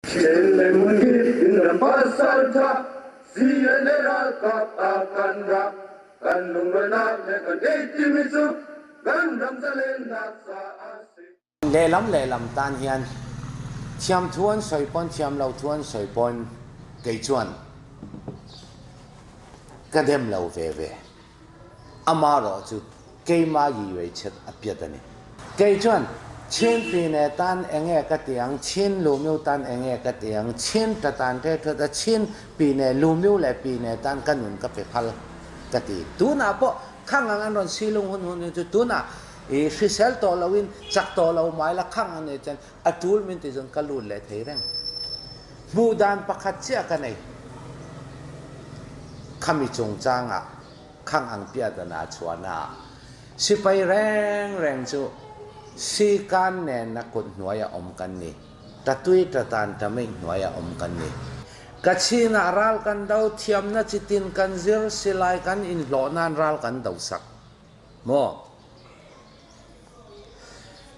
Chele mungi indra pasarja siele raka takandra kanung rana le kandeti misu gandam salenda sa ase le lam tan hian thiam thuan soipon thiam lo thuan soipon kei chuan kadem lo ve amaro chu keima yi wei chet apiatani kei chuan chen pi ne tan enge ka tiang chen lu miu tan enge ka tiang chen ta tan te tha chen pi ne lu miu le pi ne tan kanun ka pe phal ka ti tu na po khang ang ron silung hun chu tu na e sel to lawin chak to law mai la khang ane chan atul min ti jong kalun le thei reng mu dan pakhat chia ka nei khami chung changa khang ang pia da na chuana sipai reng chu si kan ne na kut hnuaya om kan ni tatui tatan taming hnuaya om kan ni kachina ral kan dau thiam na chitin kan zir silai kan in lo nan ral kan dau sak mo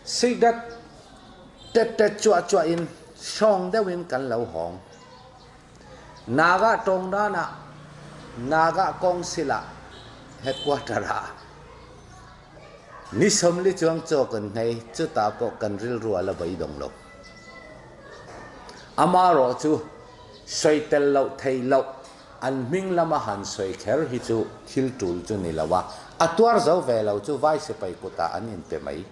sidat tet chua in song da win kan lo hong naga tong da na naga kong sila headquarter ni somli chuang cho kan nei chu ta po kan ril ruwa la bai dong lo amaro chu soitel lo thei lo an ming lama han soi kher hi chu thil tul chu ni lawa atwar zo ve lo chu vai se pai kuta an in pe mai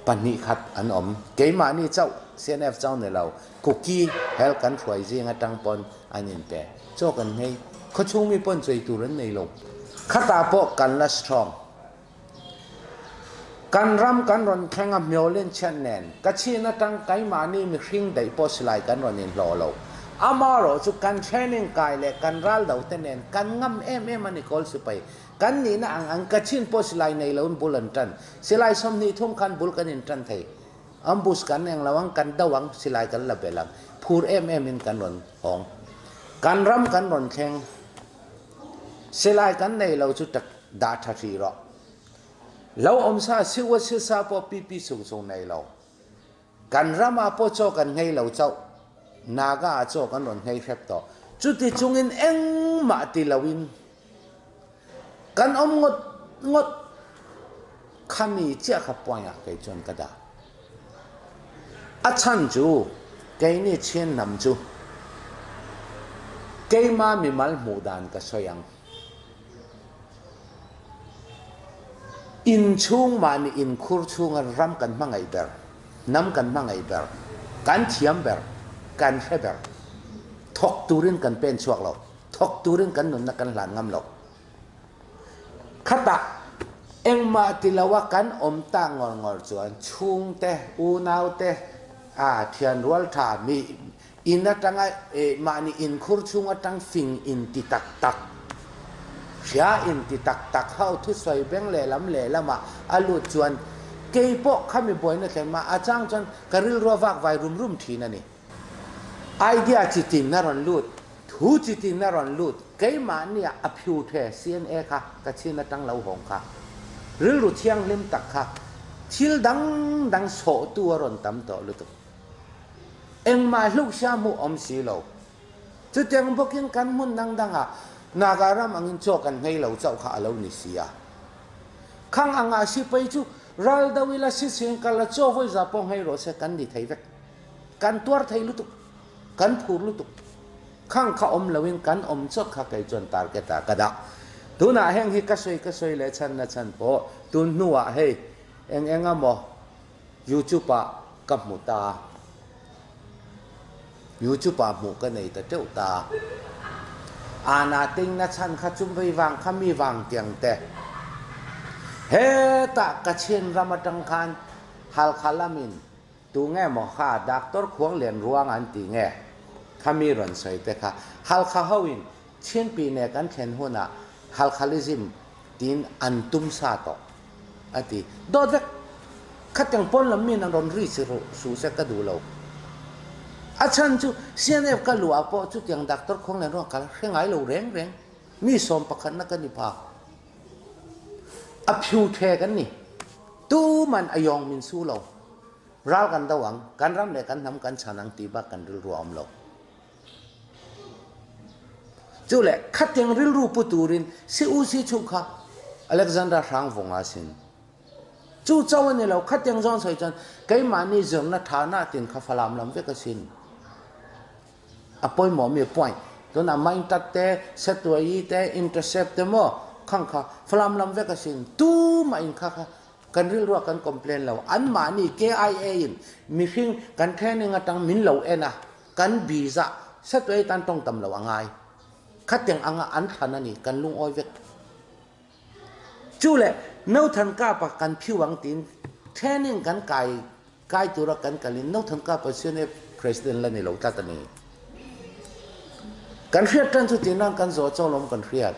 pani khat an om keima ni chau cnf chau ne lo cookie hel kan thwai jing atang pon an in pe cho kan nei kho chung mi pon chei tu ran nei lo khata po kan la strong kan ram kan ron thenga myolen chen nen kachina tang kai mani mi hring dai po slai kan ron in lo amaro chu kan training kai le kan ral dau te nen kan ngam em ani kol si pai kan ni na ang kachin po slai nei lon bulan tan silai som ni thum kan bul kan in tan thei ambus kan eng lawang kan dawang silai kan la belang phur em in kan ron hong kan ram kan ron theng silai kan nei lo chu tak da tha ri ro lo om sa siwa sa po pi sung nei lo kan rama po cho kan ngei lo chau naga cho kan ron ngei phep to chu ti chungin eng ma ti lawin kan om ngot khami chia kha poya ke chon kada a chan chu ke ni chen nam chu ke ma mi mal mu dan ka soyang in chung mani in khur chung ram kan mangai ber nam kan mangai ber kan thiam ber kan he ber thok turin kan pen chuak lo thok turin kan nun na kan lan ngam lo khata engma tilawa kan om ta ngor chuan chung te u nau te a thian rual tha mi in atanga mani in khur chung atang fing in ti tak sia in ti tak hau thu soi beng le lama alu chuan kei po khami boy na thema achang chuan karil rovak vai rum thi na ni idea chitin na ron lut thu chitin na ron lut kei ma nia a phiu the cna kha ka china tang lo hong kha ril ru thiang lim tak kha thil dang so tu ron tam to lu tu eng ma luk sha mu om si lo chu teng bokin kan mun dang a nagaram angin cho kan ngei lo chau kha alo ni sia khang anga si pai chu ral dawila si sing kala cho voi za pong hei ro se kan ni thei vek kan tuar thei lu tu kan phur lu tu khang kha om lawin kan om chot kha kai chon tar ke ta kada tuna heng hi ka soi le chan po tun nuwa hei enga mo youtube pa kap mu ta youtube pa mu ka nei ta teu ta ana ting na chan kha chum vai wang khami wang tiang te he ta ka chen ramatang khan hal khalamin tu nge mo kha doctor khuang len ruang an ti nge khami ron sai te kha hal kha hawin chen pi ne kan then huna hal khalizim tin antum sa to ati do de khatang pon lam min ron ri su se ka du lo achan chu cnf ka lua po chu tiang doctor khong len ro ka rengai lo reng mi som pakhan na kan ni pa a phiu the kan ni tu man ayong min su lo รัลกันตะวังกันรำเลยกันทำกันฉานังตีบักกันริลรวมโลจู่แหละขัดยังริลรูปุตูรินสิอุสิชุกะอเล็กซานดราร์ช่างฟงอาสินจู่เจ้าวันนี้เราขัดยังจอนใส่จันไกมานี่จงนัฐานะตินข้าฟลามลำเวกสินอปอยหมอมีปอยตัวนั้นไม่ตัดเตะเซตัวยีเตะอินเตอร์เซปเตอร์มั่วข้างข้าฟลามลำเวกสินตู้มาอินข้ากันริลรัวกันคอมเพลนเราอันมานี่ KIA มีฟิงกันแค่นึงตั้งมินเราเองนะกันบีซ่าเซตัวยีตันต้องตำเราง่ายขัดยังอันทันนี่กันลุงอ้อยเวกจู่เลยน้าทันก้าปะกันผิววังตินแค่นึงกันไก่ตัวรักกันกันลินน้าทันก้าปะเสียในประธานละนี่เราตัดนี่กันเรียดกันสุดที่นั่นกันโจเจ้าลมกันเรียด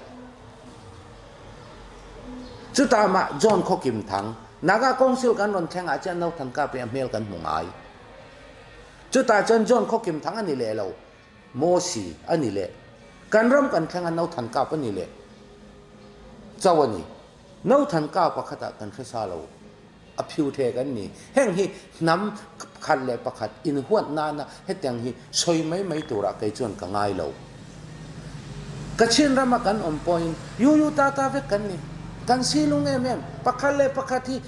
จุดตามาจอห์นข้อกิมทังนักกองสิลกันรอนแข่งอาจจะน้าทันก้าไปอเมริกันหงายจุดตาจอห์นข้อกิมทังอันนี้เลยเราโมซีอันนี้เลยกันร่วมกันแข่งอันน้าทันก้าปนี่เลยเจ้าวันนี้น้าทันก้าประคัตกันเฟซาเราอภิวเทกันนี่แห่งที่น้ำขัดเลยประคัตอินหัวนานะให้แต่งที่สวยไม่ตัวรักไอ้จวนกันง่ายเราก็เช่นรามากันอมปอยยูตาเวกันนี่กันซีลุงเอ็มประคัตเลยประคัตที่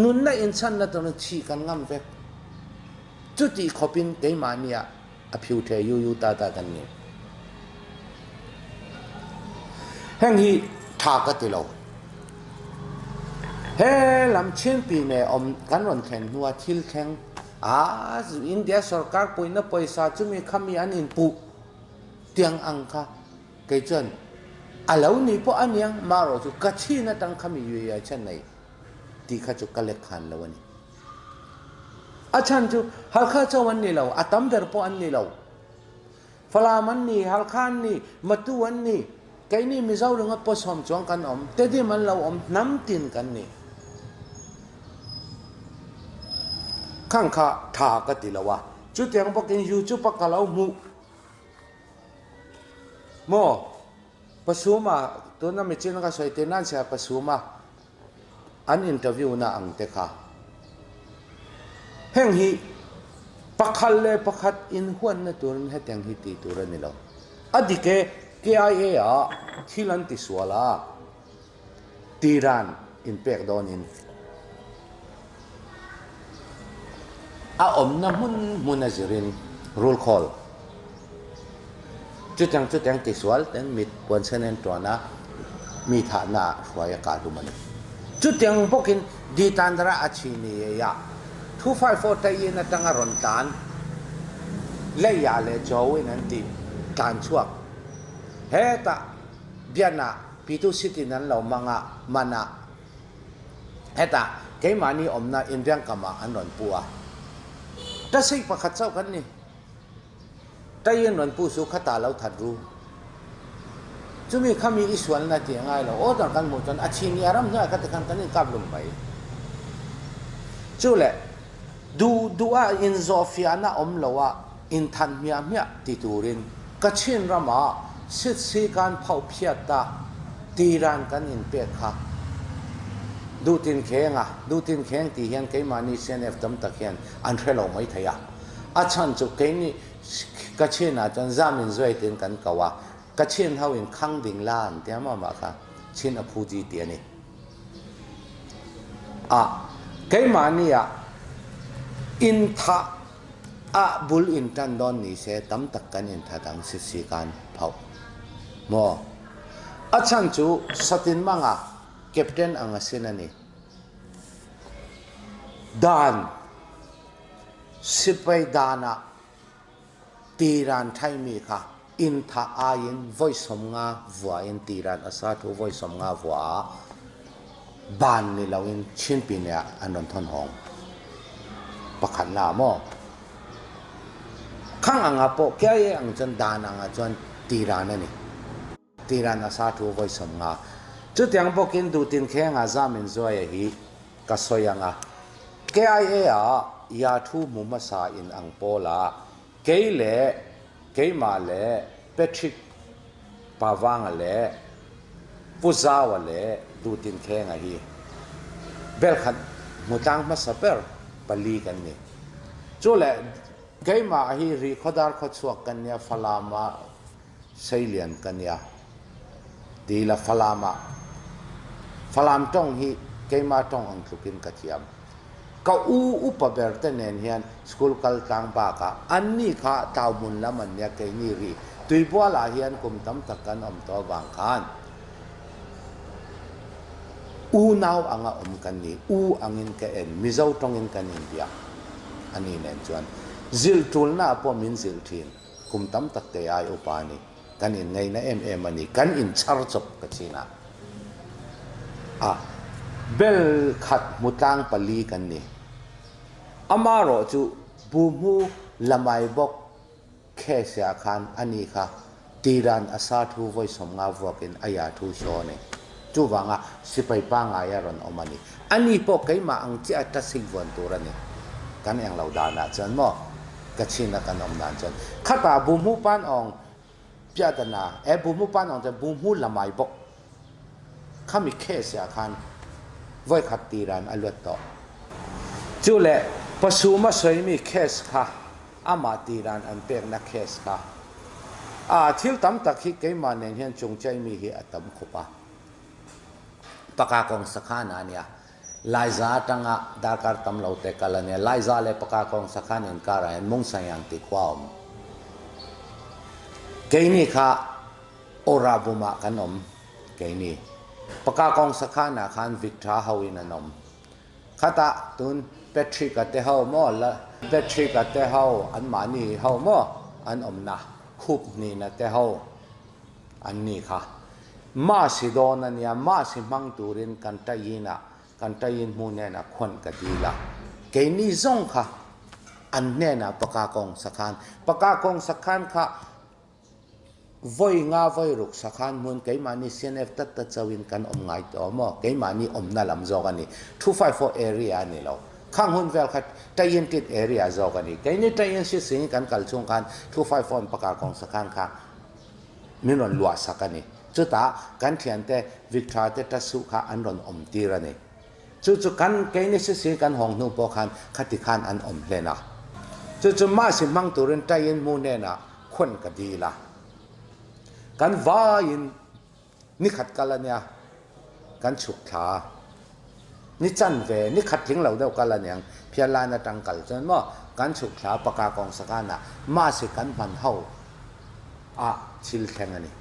นุนน่ะอินสันน่ะตอนชี้กันงำเวกจุดที่ขบินเกยมานี่อภิวเทยูตากันนี่แห่งที่ทากติเราเฮ้ลำเช่นปีเนี่ยอมกันวันแข่งหัวทิลแข่งอินเดียสรการปุ่ยนับไปซาจุมีคำมีอันอินปุเตียงอังคาเกจนแล้วนี่พวกอันยังมาเราจุกัชีนัตั้งคำมีอยู่อย่างเช่นไหนที่ข้าจุกัเล็กขันแล้ววันนี้อาจารย์จุฮัลข้าเจ้าวันนี้เราตั้มเดอร์พวกอันนี้เราฟลามันนี่ฮัลข้านนี่มาตัววันนี้ไกนี่มีเจ้าเรื่องผสมจงกันแต่ที่มันเราน้ำตินกันนี่ข้างข้าทากติละวะจุดยังพวกกินยูจุปกเราหมูโมประชุมตัวนั้นไม่จริงก็สวยแต่นั่นเสียประชุมอันอินเทอร์วิวน่ะอังเตค่ะแห่งฮีปักขัดเลยปักขัดอินหัวนั่นตัวนั้นให้แต่งฮีตีตัวนี้เราอดีตKIA ที่ลันติสวาลาตีรันอินเปกโดนินน้ำมุนจิรินรูลคอลจุดยังติสวาลแต่มิดวันเซนนตัวนะมีฐานะสวยกาดูมันจุดยังพวกินดีตันระอาชีนียะ254ที่นัตั้งรอนตันเลียเลยจอยนั่นตีการช่วยเฮตาเบียนาพิทุสิตินั้นเรามังมานะเฮตาเกมานีนาอินเดียกามาอันนนปัวแต่สิ่งประคัตเจ้ากันนี่แต่ยังนนปูสุขตาเราถัดรู้จะมีคำมีอิสวนนาทีง่ายเราโอ้ตอนกันหมดจนอาชีนีอารมณ์เนี่ยก็จะกันนี่กับลงไปจู่แหละดูอินโซฟีอานะเราว่าอินทันเมียติตูรินก็เช่นรามาสิทธิ์การเผาเพียตาตีรันกันอินเปียค่ะดูตินแข็งตีเห็นเกมานีเซนเอฟตั้มตะเคียนอันเทเราไม่ทายอาจารย์จุกเกนี่กระเชนอาจารย์จามินช่วยตินกันกว่ากระเชนเขาอินขังดิ่งล้านเดี๋ยวมาค่ะเช่นอภูจีเตียนี่เกมานีอินทะบุลอินตันดอนนี่เสตั้มตะกันอินทะดังสิทธิ์การเผาโมอาจารย์จูสตินมังแคปเทนอังเสนานีดานสิบไปดานะตีรันไทยมีค่ะอินทาอายิน voice สมงาวัวอินตีรันอาซาทู voice สมงาวัวบานนี่เราอินชินปีเนี่ยอันนั้นทนหงประคันลาโมข้างอังอาโปแก่อังจันดานอังจันตีรันนี่ตีรันอาซาทู voice สมงาจุดยังพวกินดูตินแข่งอาจามินจอยฮีก็สวยงาKIA ยาทูมุมาซาอินอังโปลาเกยเล่เกยมาเล่เปทริกปาวังเล่ปุซาวเล่ดูตินแข่งฮีเบลขันมุตังมาสเปอร์ป pali kan ni chu le keima hi ri khodar kho chuak kan nia falama seilian kan nia ti la falam tong hi keima tong ang thukin ka thiam ka upa ber te nen hian school kal tang ba ka anni kha tawmun laman nia ke ni ri tuibwala hian kum tam takan om to wang khan u naw anga kan ni u angin ka en mizo tongin kan india ani nen chuan zil tul na po min zil thin kum tam tak te ai upani kan in nei na em ani kan in char chop ka china bel khat mutang pali kan ni amaro chu bumu lamai bok khe sia khan ani kha tiran asa thu voi somnga vokin aya thu shone chu wanga sipai pa nga ya ron omani ani po keima ang chi ata singwon turani kan yang laudana chan mo kachina kan om nan chan khata bumu pan ong pyadana bumu pan ong te bumu lamai bok khami khe sia khan voi khat tiran alwat to chu le pasuma soimi khes kha ama tiran an pek na khes kha thil tam tak hi keima nen hian chung chai mi hi atam khopa paka kong sakhana ania laiza tanga dakar tam lote kalania laiza le paka kong sakhanin kara en mong sayang ti kwaom keini kha orabuma kanom keini paka kong sakhana khan victra hawin anom khata tun patrick ate haw mo la patrick ate haw an mani haw mo an omna khup ni na te haw an ni kha ma si don ania ma si mang turin kan tayin mu ne na khon ka dila ke ni zong kha an ne na paka kong sakhan kha voi nga voi ruk sakhan mun ke mani cnf tat chawin kan om ngai to mo ke mani om na lam zo ani 254 area ni lo khang hun vel khat tayin tit area zo ani ke ni tayin si sing kan kal chung kan 254 paka kong sakhan kha minon lua sakani chuta kan thian te victra te ta su kha an ron om tirani chu kan ke ni si sing kan hong nu po khan khati khan an om hlena chu ma si mang turin tayin mu ne na khon ka di la kan vain ni khat kalania kan chuk tha ni chan ve ni khat thing lo deuh kalaniang phiala na tangkal chen mo kan chuk tha paka kong sakana ma se kan man ho thil thleng ani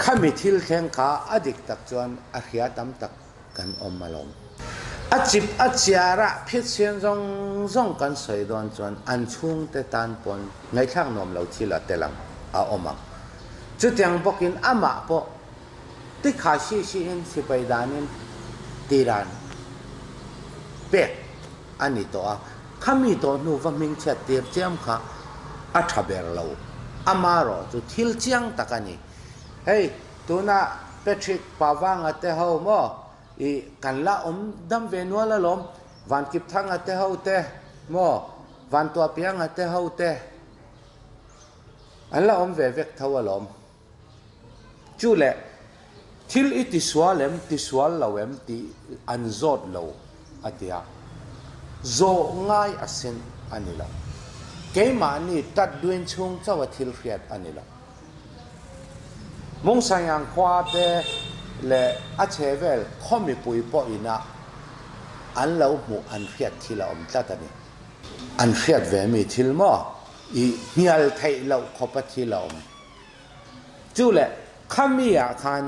khami thil thleng kha adik tak chuan a hria tam tak kan om malom achip achiara phit sian zong kan soi don chuan an chung te tan pon ngai thang nom lo thila telang a omang chu tiang bokin ama po ti kha si in sipai danin tiran pe ani to khami to nu wa ming chat tir cham kha a thaber lo amaro chu thil chiang takani hey tuna patrick pawang ate ho mo I kan la dam venua la lom van kip thang ate ho te mo van tua piang ate ho te an la ve vek thaw lom chu le thil iti swalem ti swal lawem ti an zot lo atia zo ngai asin anila ke mani tat duin chung chawa thil riat anila mong sayang khwa te le a chevel khomi pui po ina an lo mu an riat thila tatani an riat ve mi thil mo I hial thai lo khopa thila chu le khamia khan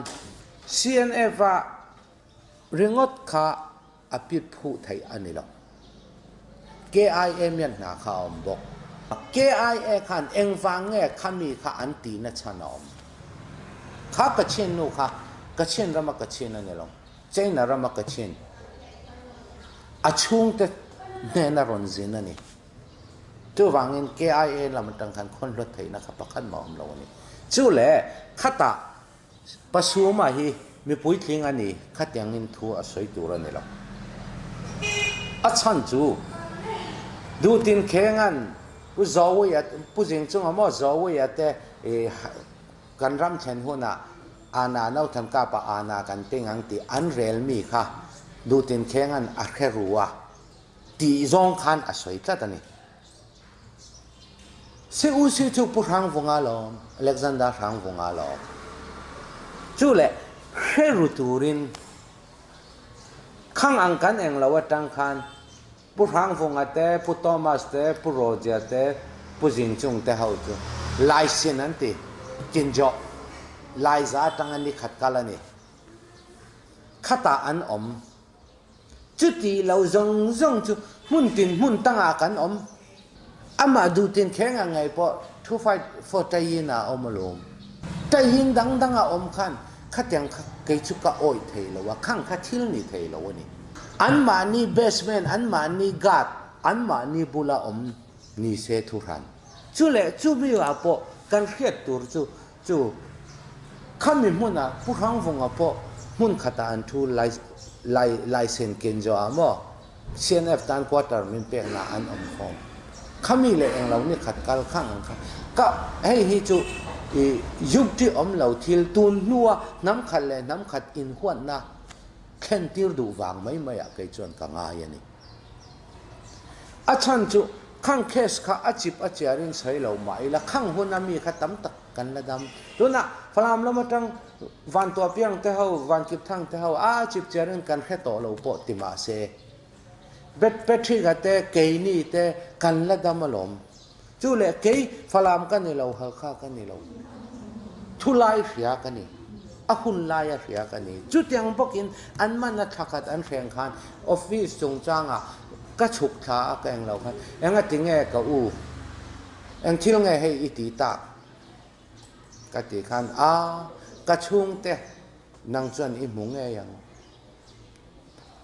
cnf ringot kha apit phu thai anilo kim yan na kha bok kia khan engwang nge khami kha anti na chanom kha ka chen nu kha ka chen rama ka chen anilo chen rama ka chen achung te ne na ron zin ani tu wangin kia lam tang khan khon lot thai na kha pakhan ma om lo ni chu le khata pasuma hi mi pui thling ani khatyang in thu a soi tur ani lo a chan chu du tin khengan pu zawi at pu jing chung amo zawi ate kan ram chen huna ana nau tham ka pa ana kan ting ang ti an rel mi kha du tin khengan a kheruwa ตีจงขันอสวยตัดนี่เสียอุสิจุปุรังฟงอาลอมอเล็กซานดาร์รังฟงอาลอมจู่เล่เฮรุตูรินข้างอังกันเองเราว่าตังขันปุรังฟงอาเต้ปุโตมัสเต้ปุโรเจเต้ปุจิงจุงเต้เฮาจูไลเซนันติกินจ่อไลซาตังอันนี้ขัดกันละนี่ขัดอันอมจุดที่เราจงจูมุนตินมุนตั้งอากันอมอามาดูตินแข็งยังไงพอทุไฟฟอใจยินะอมลมใจยินดังอาอมขันขัดยังเกิดชุกโอยเทลว่าข้างขัดทิลนี่เทลวนี่อันมานี่เบสเมนอันมานี่กัดอันมานี่บุลาอมนี่เซทุรันจู่เล่จู่มีว่าพอกันเขียดตัวจู่ข้ามีมุนอ่ะผู้ฟังฟงอ่ะพอมุนขัดอันทูไลเซนเกนจออ่ะมั้ง CNF ตันควอเตอร์มันเป็นอันอมฟองข้ามีเลยเองเราเนี่ยขัดกันข้างกันก็ให้ฮิจูยุบที่อมเราทิลตูนนัวน้ำขัดเลยน้ำขัดอินขวัญนะแค่ที่ดูวางไม่อยากให้จวนกังอายันนี่อาจารย์จูข้างเคสข้าอาจิบอาจารินใช้เราไม่ละข้างหัวน้ำมีข้าตั้มตักกันละดำดูนะพลามเรามาตั้งวันตัวเพียงเท่าวันกิบทั้งเท่าอาจิบจารินกันแค่ต่อเราปติมาเซเบ็ดที่กันแต่เกยนี่แต่กันละดำมาลมจู่เล่เกยพลามกันนี่เราข้ากันนี่เราทุไลเสียกันนี่อาคุณไล่เสียกันนี่จุดยังพวกอินอันมันนักขัดอันแข่งขันออฟฟิศจงจ้างอ่ะก็ฉุกท้าแกงเราครับยังไงถึงไงก็ยังที่ไงให้อิติตาก็ติขันก็ชุ่งเตะนางจวนอิมุงไงยัง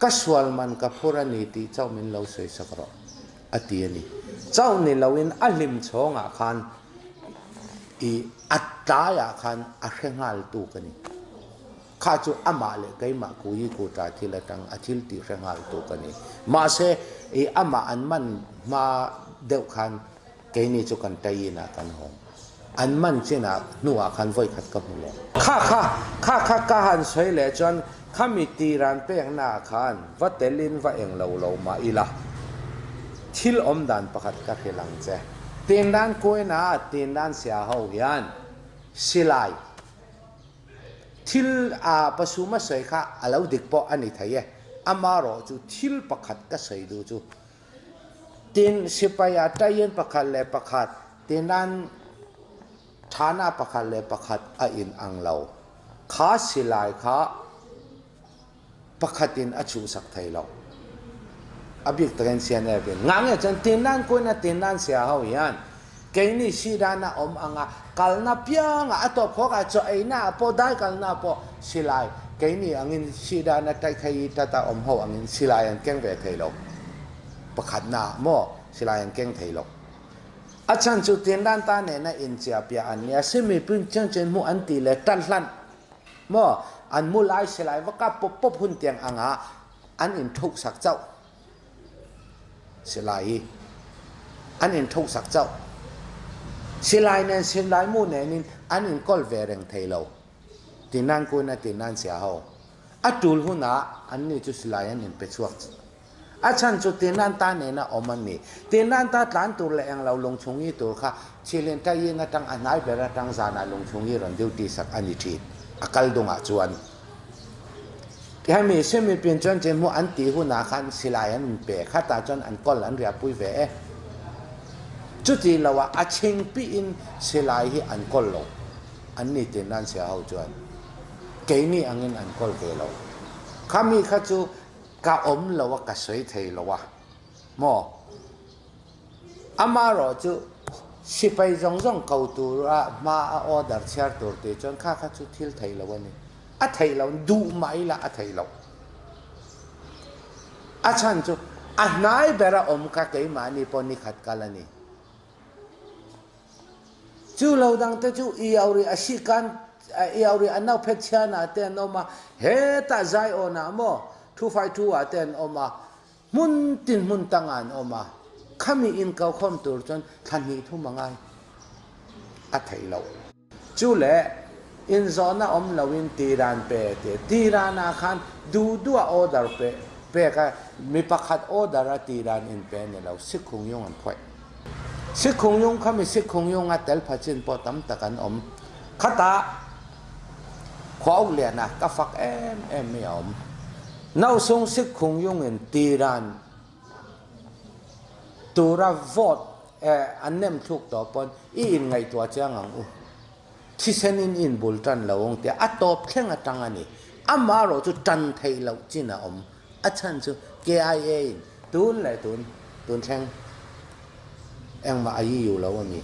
ก็สวลมันก็พูดนี่ตีเจ้ามินเราสวยสักรออตีนี่เจ้านี่เราอินอัลลิมชงอ่ะขันอัตตายาขันอาเข่งหัลตูกันนี่ข้าจูอามาเลกัยมาคุยกูตาที่ละตังอาทิลตีเข่งหัลตูกันนี่มาเสอามาอันมันมาเดวขันกัยนี่จูกันใจนะกันหงอันมันเจนะนัวขันไว้ขัดกับมึงข้าหันสวยเลยจนข้ามีตีรันเปียงหน้าขันว่าเตลินว่าเองเรามาอีละทิลอมดันประคัดกับเฮลังเจตีนด้านกุยนะตีนด้านเสียหายันสิไลทิลประสุมาสวยค่ะเราดิกปออันนี้ทายอามารอจูทิลประคัดก็สวยดูจูตีนสิปายาใจเย็นประคัดเลยประคัดตีนด้านฐานะประคัดเลยประคัดอินอังเราขาสิไลขาประคัดอินอชูสักไทยเราอภิกตะกันเสียนเองงั้นจันตีนด้านกุยนะตีนด้านเสียหายันเกนี่สีดานะอมอ่างกัลนาเปียงอ่ะตัวพวกอ่ะจะไอ้น่าพอได้กัลนาพอสิไลเกนี่อังอินสีดานะใจไทยตาอมหัวอังอินสิไลอันเก่งแบบไทยหรอกประคัดน่ะมั่วสิไลอันเก่งไทยหรอกอาจารย์จุดเตียนด้านตาเนี่ยนะอินเจียเปียอันเนี้ยเสมีปุ่นจังเจนมูอันตีเลยตันลันมั่วอันมูไลสิไลว่ากับปบหุ่นเตียงอ่างอันอินทุกสักเจ้าสิไลอันอินทุกสักเจ้าสิไลเนี่ยสิไลมูเนี่ยนี่อันนี้ก็เวรงเทโลตีนั่นกูนะตีนั่นเสียหาอัตุลหุนะอันนี้จุสิไลอันนี้เป็นช่วงอาจารย์จุดตีนั่นตาเนี่ยนะอมันนี่ตีนั่นตาหลานตัวเลี้ยงเราลงชงยี่ตัวค่ะเชลินตายิงตั้งอันไหนเบรตั้งจานาลงชงยี่รันดิวตีสักอันนี้ทีอากาศดงอาจวนที่ให้มีเชื่อมีเปลี่ยนจนเจมูอันตีหุนะขันสิไลอันเปะข้าตาจนอันก้อนอันเรียบปุยเวจุดที่เราว่าอาชิงปีอินสิไลที่อันก้อนเราอันนี้ตีนั่นเสียหาจวนเกนี่อันนี้อันก้อนเกเราข้ามีข้าจูกะอมเราว่ากะสวยเทเราว่าหมออามารอจูสิไปจงเกาตัวมาออเดอร์เชียร์ตัวเตจนข้าจูทิลเทเราวันนี้อะเทเราดูไม่ละอะเทเราอาจารย์จูอันไหนเบระอมกะเกยมานี่ปนิขัดกันละนี่จูเราดังแต่จูเอาเรื่องอาชีพการเอาเรื่องอันนั้นเพชรชนะเต้นออกมาเฮต้าใจโอนะโมทูไฟทูอ่ะเต้นออกมามุนตินมุนตั้งอันออกมาข้ามีอินเก่าคอมตัวจนทันทีทุ่มง่ายอัฐิเราจูเล่อินโซน่าอมเราอินตีรานเปเตตีรานาคันดูออเดอร์เป เปกมีประคัดโอดาราตีรานอินเป็นเนี่ยเราสิคงยงอันพ่อยสิคงยงเขามีสิคงยงอัดเตลพัชินปอตั้มตะกันขตาขวาเลียนะก็ฟักไม่อมน่าสงสิคงยงอินตีรานตัวรับวอดอันเนมทุกต่อปนอินไงตัวเจ้างังที่เซนินอินบุลตันเราองเตียอัตโตเพ่งอัตังอันนี้อามาเราจะจันไทยเราจีน่าอาจารย์จู KIA ตูนเลยตูนแทงเอ็งมาอายุอยู่แล้วมี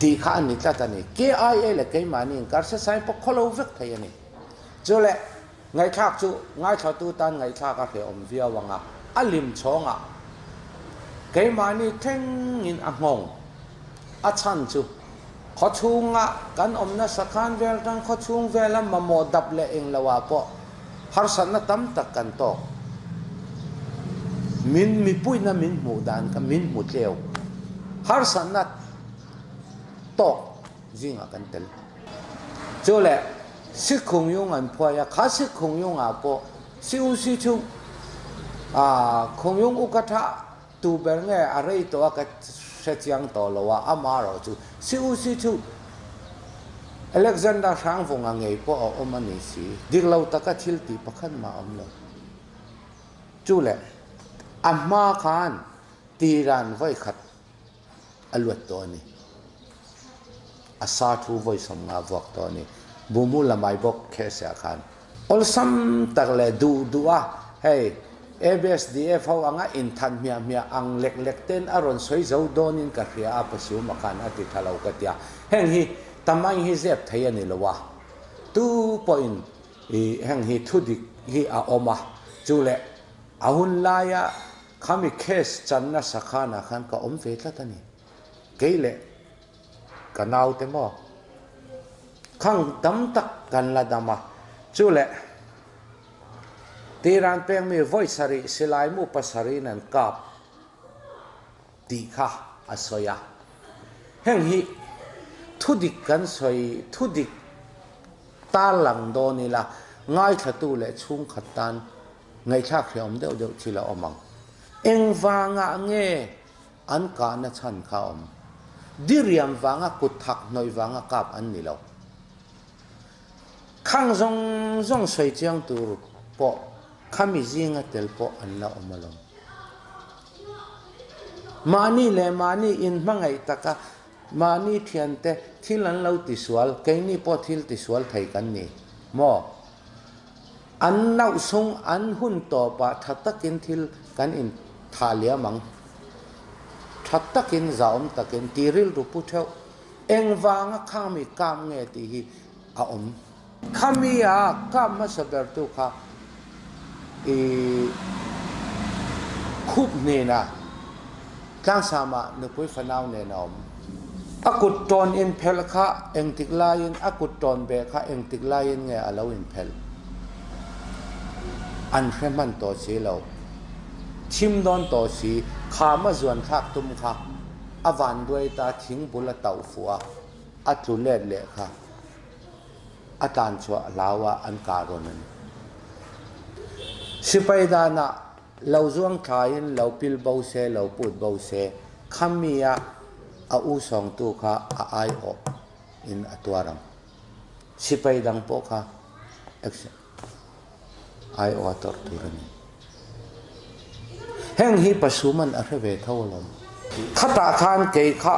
ตีข้านี่จัดอันนี้ KIA เลยใครมานี่การศึกษาพวกเขาเราเวกไทยนี่จูเลยไงทักจูไงทักตูตันไงทักก็เขียนวิววังอ่ะลิมชงใครมานี่แทงอินอ่ะงงอาจารย์จูขอชูงะกันน่ะสักขันเวลตั้งขอชูงเวลมาโมดับเลยเองละว่าพอฮาร์สันน่ะตั้มตักกันโตมินมีปุ้ยน่ะมินหมู่ดานกับมินหมู่เลี้ยวฮาร์สันน่ะโตจิงอ่ะกันเตลจู่เลยสิคงยงอันพอยาข้าสิคงยงอ่ะพอสิชูคงยงอุกทะตูเบลเงยอะไรตัวก็เสียจังตัวละว่าอามาเราจูสิชูอเล็กซานดราช่างฟงไงพอมันนี่สิดิเราตะกัชิลตีพักมาเลยจู่เลยอามาขานตีรันไว้ขัดอลวดตัวนี้อาซาทูไว้สมงาบอกตัวนี้บุมุลไม่บอกแค่เสียขานอลซัมตักเลยดูว่าเฮ้ยABSDF เขาอ่างอินทันเมียอังเล็กเต้นอารมณ์สวยเจ้าโดนินกับเรียอาปสิวมากันอติทะเลากันเดียแห่งฮีทำไมฮีเจ็บเทียนี่ละวะ2 point แห่งฮีทุดิฮีอามาจูเล่อาหุ่นลายะขามีเคสจันนะสักขานะขันก็เวทละท่านี่เกยเล่กันเอาเต็มบ่ขังตั้มตักกันละดามาจูเล่ตีรันเป็นมีไว้สรีสลายมุปัสรีนันกับตีข้าอสอยแห่งฮีทุดิกันสอยทุดิตาหลังโดนี่ละง่ายขัดตูเละชุ่งขัดตันไงชาเขียมเดียวชิละอมังเอ็งวางะเงอันกานะชันข้าดิเรียมวางะกุทักหน่อยวางะกับอันนี่เราข้างจงสวยเจียงตูปอข้ามีจิงะเตลปออันละมาลงมานี่เลยมานี่อินมังไงตะกะมานี่เทียนเตที่หลังเราติสวลแกนี่พอที่ติสวลไทยกันนี่มออันเราส่งอันหุ่นต่อปะทัดตะกินที่กันอินทาเลียมังทัดตะกินจอมตะกินตีริลรูปุเทวเอ็งวางข้ามีกามเงตีฮีข้ามีกามมาสเบรตุข้าคุบเนี่ยนะข้างสามานึกว่าฝันเอาเนี่ยนะอากุดตอนอินเพลข้าเอ็งติกลายินอากุดตอนเบข้าเอ็งติกลายินไงเราอินเพลอันเฟมันต่อสีเราชิมดอนต่อสีขามาส่วนทักตุมข้าอวันด้วยตาทิ้งบุลเต่าฟัวอัตุเล่เละข้าอาจารย์ชัวลาวะอันการนันสิไปดานะเราจวงทายินเราพิลเบาเสเราพูดเบาเสคำมีอาสองตัวข้าไอโออินตัวรังสิไปดังพวกข้าเอ็กซ์ไอโอตัวนี้แห่งฮีปัสสุมันอะไรเวทเอาลมข้าตาขานเกยข้า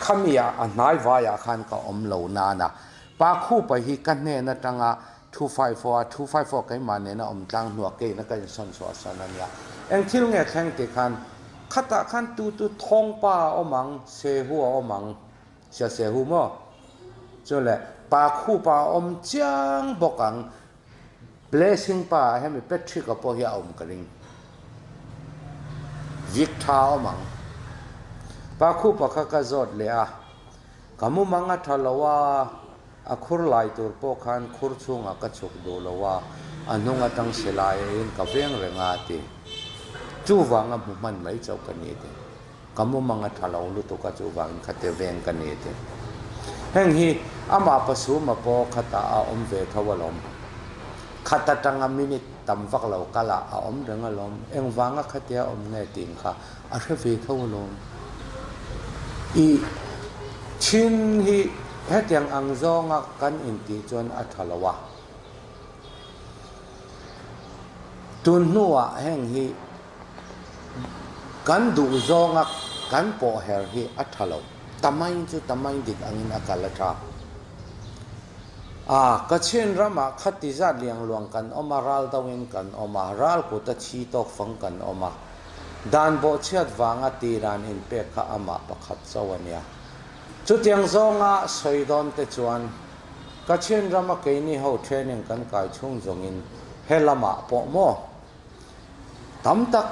คำมีอันไหนวายขานก็เหลานานะปาคู่ไปฮีกันเนนะจัง254กันมาเนี่ยนะจังหนัวเกยนะกันสันสวสันนั่นยาเอ็งที่ลุงแข่งติขันข้าตาขันตูทองป้ามังเสหัวมังเสียหัวมั้งจนเลยปาคู่ป้าจังบอกกัน blessing ป้าให้มีเป็ดชิกกับพ่อเฮียกันริงวิกท้ามังปาคู่ป้าข้าก็จดเลยกามุมังอัฐลาวาอาคุรไลตัวพวกขันคุรชุงอากัจจุกดูลาวาอันนุ่งตั้งเสลายอินกับเวียงเรงาตีจูวังมุมันไม่เจ้ากันนี่ตีกามุมังอัฐลาวลุตุกัจจูวังขัดเตเวียงกันนี่ตีแห่งฮีอามาปัสสุมาพอขัดตาเวทวลมขัดตังมินิ ตำฟักเหล่ากะละอมเรื่องอารมณ์เอ็งวางขัดเดียอมเงยติงค่ะอาเรฟีเท่าลมอีชินฮีเฮ็ดยังอังซองกันอินติจวนอัทลวะตุนนัวแห่งฮีกันดูซองกันโปเฮร์ฮีอัทลวทำไมจุทำไมดิกอังอินอากาศท่าก็เช่นรามาขัดติจัดเลี้ยงลวงกันออกมารัลตะเวนกันออกมารัลกุตชีตอกฟังกันออกมาดานโบเชียดวางตีรานอินเปกข้าอามาประคับสวรรค์จุดยังซองสวยดอนเตจวนก็เช่นรามาเกนี่เขาเทรนนิ่งกันกายช่วงจงอินเฮลามาปอโมทำตัก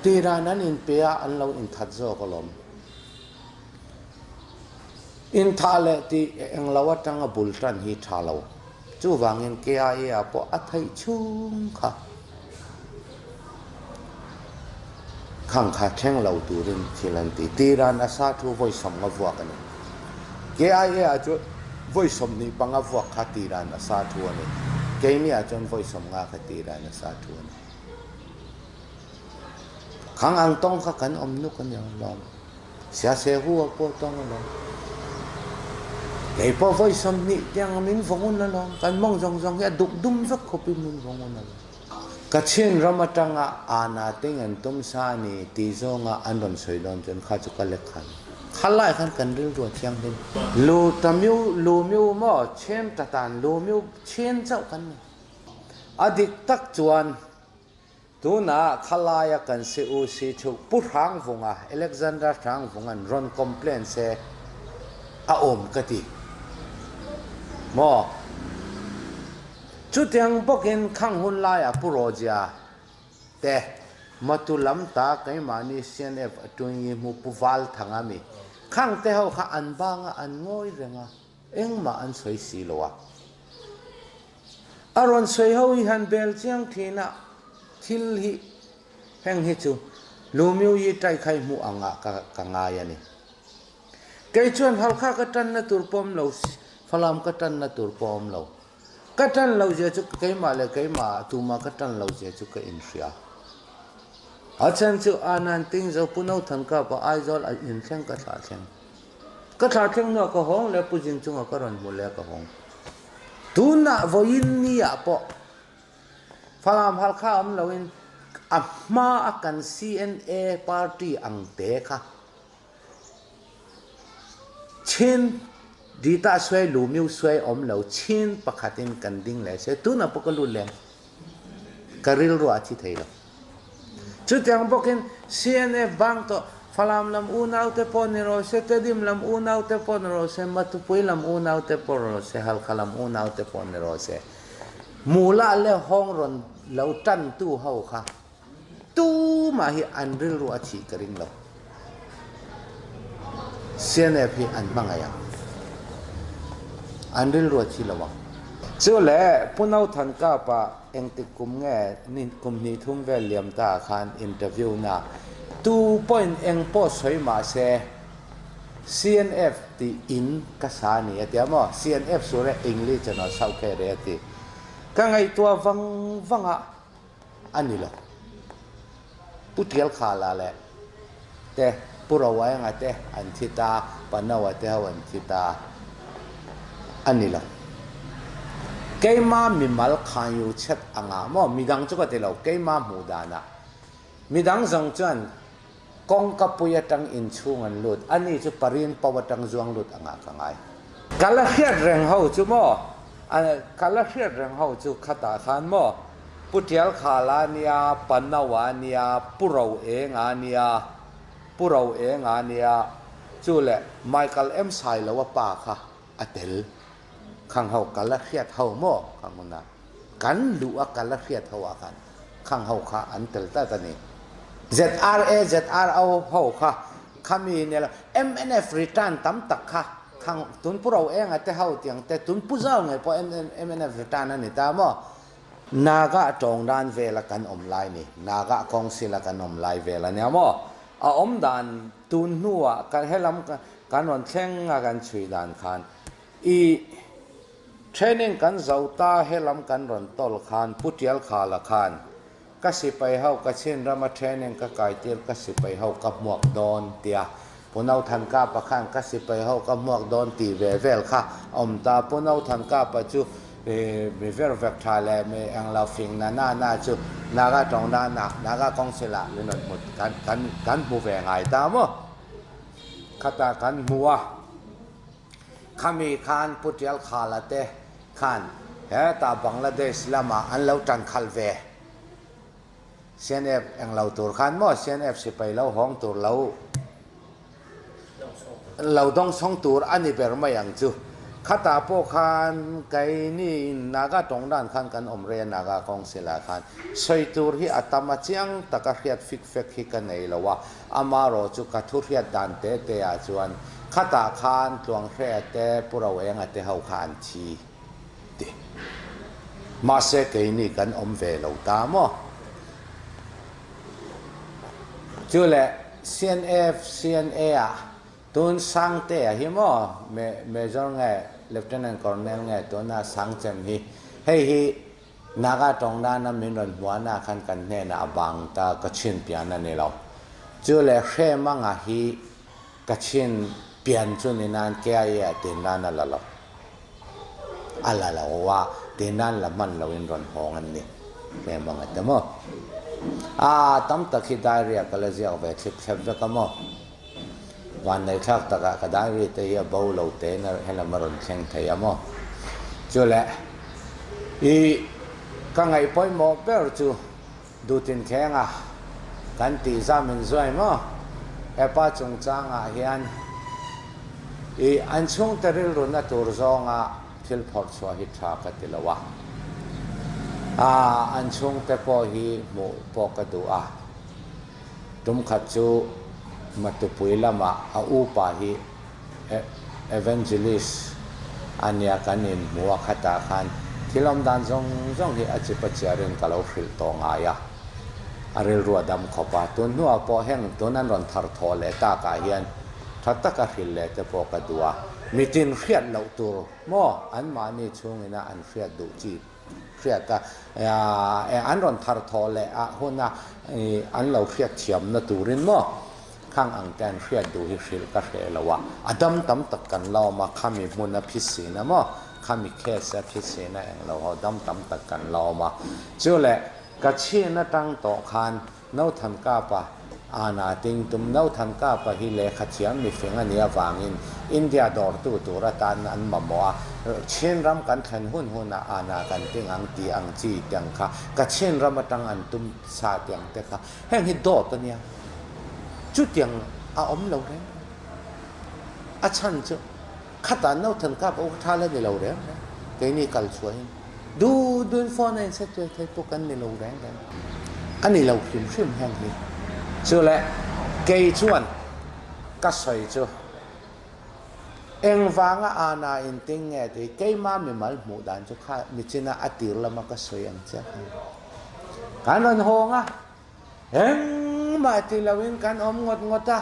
ตีรานั้นอินเปียอันเราอินทัดโซกลมอินทาเลตีเองเราว่าจังบุลตันฮีทาเราจู่วางเงินเกียร์ปออัฐิชุ่มค่ะขังขาแข่งเราตูรินทีลันตีตีรานอาซาทูไว้สมกับวัวกันเกียร์จู่ไว้สมนี่ปังกับวัวขาตีรานอาซาทูนี่เกียร์นี่จนไว้สมงาขาตีรานอาซาทูนี่ขังอังตองข้ากันอมนุกันอย่างลมเสียเสียหัวปวดต้องลมไอ้พอไว้สมนี่ยังมินฟงนั่นลมกันมองจงแค่ดุดุมสักขบิมินฟงนั่นลมก็เช่นรามาจังอาณาเต็งอันตุมซานีตีโซงอันดอนสวยดอนจนข้าจุกเล็กขันข้าไล่ขันกันเรื่องตัวเชียงดินลูตามิวลูมิวมอเช่นตะตานลูมิวเช่นเจ้ากันอดีตตักจวนตัวน่ะข้าไล่กันเสียสิชุกปุถางฟงอเล็กซานดราทางฟงอันรอนคอมเพลนเซอาอมกติมอจุดยังพวกเห็นข้างหุ่นลายปุโรจาแต่มาตุลำตาไกมานี่เซียนเอฟตัวนี้มุปวาลทางอามีข้างเท้าข้าอันบางอันง่อยเรงเอ็งมาอันสวยสีลัวอารอนสวยเฮาอีฮันเบลเจียงทีน่ะทิลฮีแห่งฮิจูลูมิวยีใจใครมูอังกะกังายนี่เกยชวนฮัลข้ากัตันนัตุรปอมเราฟลามกัตันนัตุรปอมเรากัตันเราเจจุกเกยมาเลยเกยมาตูมากัตันเราเจจุกอินเสียอาจารย์จูอานันติงจะพูดเอาทันกับไอจอลอินเสียงกัตลาเสียงเนาะก็ห้องแล้วพูดจริงจุงก็รอนหมดแล้วก็ห้องตูน่ะวินนี่อ่ะปะฟลามฮัลข้ามเราอินอัพมาอักัน CNA Party อังเตะค่ะเช่นดีตาสวยลูมิวสวยอมเหลาชินประคัตินกันดิ้งเลยเสตุน่ะพวกลุแรงกริลรัวที่ไทยเราจุดยังพวกเห็น CNF บางตัวฟลามลำอูนเอาเตปอนโรเซเตดิมลำอูนเอาเตปอนโรเซมาตุปุยลำอูนเอาเตปอนโรเซฮัลคลำอูนเอาเตปอนโรเซมูลาเล่ห้องรอนเหลาจันตู้เฮาค่ะตู้มาให้อันริลรัวที่กริงเรา CNF ให้อันบางอย่างอันริลรัวที่ละวะเจ้าแหละพูดเอาทันก้าปะเองติกุมแง่นี่กุมนี้ทุ่มเวลเลียมตาคานอินเตอร์วิวน่ะตู้ปอยเองโพสสวยมาเซ CNF ที่อินกษานี่เดี๋ยวมั้ง CNF สุดเลยอังกฤษจะน่าเศร้าแค่เรื่องที่ก็ไงตัววังอันนี้หรอพูดเที่ยวขาลาแหละแต่พูดเอาไว้ไงแต่อันที่ตาปนเอาไว้แต่อันที่ตาอันนี้หรอเกยมามีมัลขายอยู่เช็ดอ่างมั่มีดังจุกเตลเกยมาหมู่ดานะมีดังจังจวนกองกับปุยตังอินชูงันลุดอันนี้จุปรินปวตังจวงลุดอ่างกังไงกาลเฮียแรงเฮาจุมั่กาลเฮียแรงเฮาจุขัดขานมั่พุทธิลขาลานียปนาวานียปุเราเองอานียปุเราเองอานียจุเล่ไมเคิลเอ็มไซล์ละว่าปาค่ะอเตลขังเฮากาลเฮียเฮาโม่ขังมันนะกันดูว่ากาลเฮียเฮากันขังเฮาค่ะอันเตลตาตานี่ ZRA เอาเฮาค่ะขามีเนี่ยละ MNF return ตั้มตักค่ะขังตุนผู้เราเองแต่เฮาเตียงแต่ตุนผู้เจ้าไงพอ MNF return นั่นนี่ตามว่านาga จงดานเวลกันอมไลนี่นาga กองศิลกันอมไลเวลเนี่ยมั่อมดานตุนหัวกันให้ลำกันวันแข่งกันช่วยดานคันอี training kan zauta helam kan ron tol khan putial khala khan ka sipai hau ka chin rama training ka kaitir ka sipai hau ka muak don tia punau than ka pakhan ka sipai hau ka muak don ti ve vel kha ta punau than ka pa chu me ver vek thale me ang la fing na chu naga tong na naga kong sila lenon mut kan bu ve ngai ta mo khata kan muwa khami khan putial khala te khan he ta Bangladesh lama an lo tan khalve CNF ang lo tur khan mo CNF sipai lo hong tur lo dong song tur ani ber ma yang chu khata po khan kai ni naga tong dan khan kan omre naga kong sila khan soi tur hi atama chiang taka hiat fik fek hi kan nei lowa amaro chu ka thur hiat dan te a chuan khata khan tuang hre te puraweng ate hau khan chi ti ma se kai ni kan om ve lo ta mo chu le CNA a tun sang te a hi mo major nge lieutenant colonel nge to na sang chem hi hei hi naga tong na na min ron hwa na khan kan ne na abang ta ka chin pian na ne lo chu le hre manga hi ka chin pian chu ni nan ke ai tin na na la lo ala la wa tin nan la man lo in ron hong an ni hre manga ta mo tam ta khi diarrhea ka la jiao ve chip chep ve ka moวันในทักตะกะได้รีเตียเบาเหลาเตนให้ละมารนแข่งไทยมอจูแหละอีกังไงปอยหมอเปิลจูดูตินแข่งอ่ะกันตีซามินซวยมอป้าจงจางอ่ะเฮียนอีอันช่วงตะริลรุนน่ะตัวซองอ่ะทิลพอร์ตชัวฮิตรากัติละวะอันช่วงแต่พอฮีโมปอกระดูอ่ะดุมขัดจูมาตุปุยละมาอุปาหิevangelist อันนี้กันนินมัวขัดตาขันที่ลำดันจงที่อาจจะปัจจัยเรื่องกะเลาฟิลตองอายะอะไรรัวดำขบาตัวนัวพอแห้งตัวนั้นรอนทาร์ทอเลตากาเฮียนทัดตะกะฟิลเลตพอกระดัวมีจินเฟียดเหล่าตัวมออันมานี่ช่วงนี้นะอันเฟียดดูจีเฟียดก็อันรอนทาร์ทอเลหัวน่ะอันเหล่าเฟียดเฉียมนะตูรินมอข้างอังแกนเฟียดดูฮิฟิลก็เรละวะอดัมตั้มตักกันเรามาข้ามีมุนพิเศษนะมั้งข้ามีแค่เสพิเศษนะเราเอาดัมตั้มตักกันเรามาจู่แหละกัจเชนตั้งต่อคานน้าทันก้าปะอาณาติงตุมน้าทันก้าปะฮิเลขัดเชียงมีเฟียงอันนี้วางอินเดียดอร์ตัวรัตานอันมามัวเช่นรำกันทันหุ่นอาณากันติงอังตีอังจีตังค่ะกัจเชนรำมาตั้งอันตุมซาตังเตค่ะแห่งฮิดดอตัวเนี้ยจุดยังอมเราเลยฉันจะขัดอันเราถึงกับโอ้ท่าเล่นเราเลยแต่นี่กัลช่วยดูฟอนเองเสร็จเลยพวกกันในเราแรงกันอันนี้เราพิมพ์แห่งนี้ช่วยแหละเกย์ชวนก็ใส่ช่วยเอ็งฟังอาณาอินติงเงี้ยที่เกย์มาไม่มาหมู่ด่านจุข้ามิจินาอติร์ละมันก็สวยอันเจ้าการรันหงเอ็งมาที่เราวินกันอมงดอ่ะ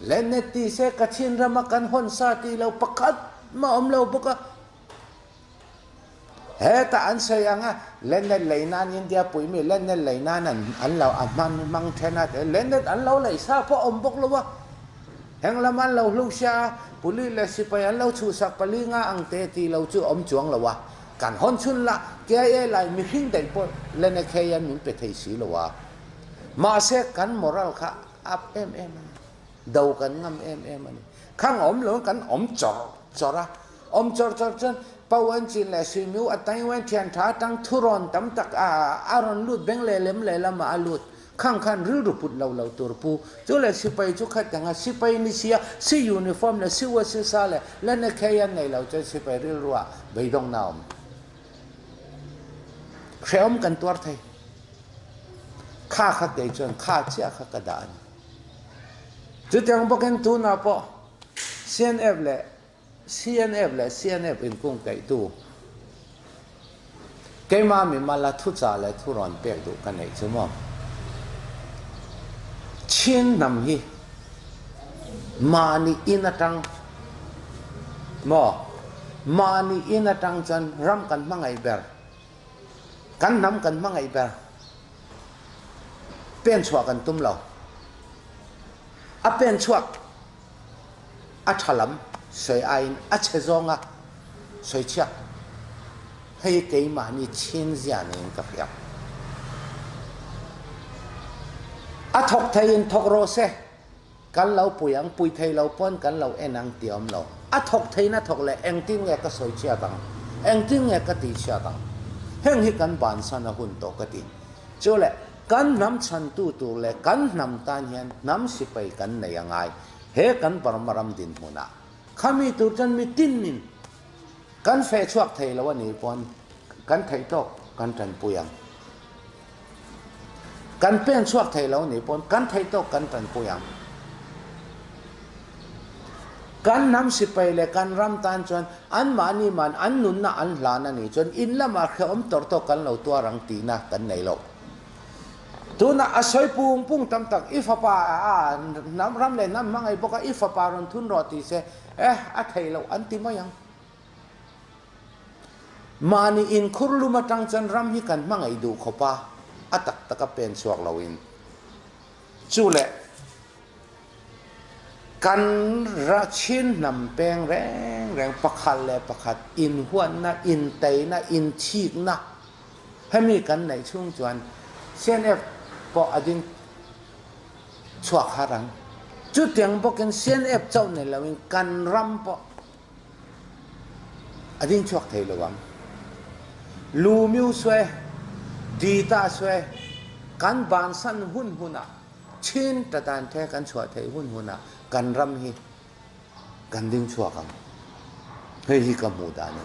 เล่นเนตีเสกชินรำกันหอนซาที่เราประกาศมาอมเราประกาศแต่อันเสียงเล่นเนตไหลนานอินเดียปุ๋ยมีเล่นเนตไหลนานนั่นอันเราอันมันมังเทนัดเล่นเนตอันเราไหลซาเพราะอมบอกเราว่าแห่งละมันเราลูกชาปุลิเลสิไปอันเราชูสักปลีงาอังเตตีเราจูอมจวงเราว่ากันหอนชุนละแกเอไลมีหิ้งเด่นปนเล่นในแค่ยันมินเป็ดไทยสีเราว่ามาเสกกันมอรัลค่ะอัพดูกันงำอันนี้ข้างอมหลงกันอมจอระอมจอจนปาวันจีนและซิมิวอัตย์วันเทียนท้าตั้งทุรอนตั้มตักอารอนลุดเบงเล่มละมาลุดข้างคันรื้อปุดเราตัวปูจุเลสิไปจุขัดยังสิไปนิเสียสิยูนิฟอร์มและสิวัสิซาเลยและในแค่ยังไงเราจะสิไปเรื่อยๆไปดงน้ำเชื่อมกันตัวไทยข้าขัดใจจนข้าเจ้าขัดกระดานจุดยังบอกกันตัวน่ะปะ CNF อินกุ้งไก่ตัวแกมามีมาละทุจ่าและทุรอนเปียกดูกันไหนใช่ไหมเช่นนำฮีมานี่อินตังมอ มานี่อินะจังจันรำกันมังไอเบร์กันน้ำกันมังไอเบร์เป็นชัวกันตุ้มเราเป็นชัวฉลามสวยไอเชซองสวยเชียให้เกี่ยมานี่ชินเสียนี่กับเพียบทกไทยทกโรเซกันเราปุยอังปุยไทยเราป้อนกันเรานังเตียมเราทกไทยนะทกเลยติ้งเงก็สวยเชียตังติ้งเงก็ตีเชียตังเฮงฮิกันบานสันหุ่นโตกติจู่เลยกันน้ำชันตู้เลยกันน้ำตาเนียนน้ำสิไปกันในยังไงเฮกันปรมารำดินมุนะขามีตัวจันมีตินนินกันเฟชวกไทยแล้ววันนี้ปอนกันไทยโตกันจันปุยังกันเป็นชวกไทยแล้วนี่ปนกันไทยโตกันตันปุยังกันน้ำสิไปเลยกันรำตานจนอันมานี่มันอันนุนนะอันลานะนี่จนอินละมาเขียมตอร์โตกันเราตัวรังตีนะกันในโลกตัวน่ะอาศัยปุงตำตักอิฟปาน้ำรำเลยน้ำมังไอบอกว่าอิฟปารอนทุนรอตีเสอัไทยเราอันติมายังมานี่อินคุรุมาตังจันรำฮิกันมังไอดูขบาตักตะกเป็นสวกเราอินจู่เละกันรัชินนำแปงแรงประคัดเลยประคัดอินหวนนะอินเตยนะอินชีกนะให้มีกันในช่วงจวนเส้นปออดินสวกหารังจุดยังบอกกันเส้นเจ้าในเราอินกันรำปออดินสวกไทยระวังลูมิวสวยดีตาสวยกันบานสันหุ่นหุ่นชินตะดานแท้กันชัวไทยหุ่นหุ่นกันรำฮีกันดึงชัวกันเฮ้ยฮิกามูดานี่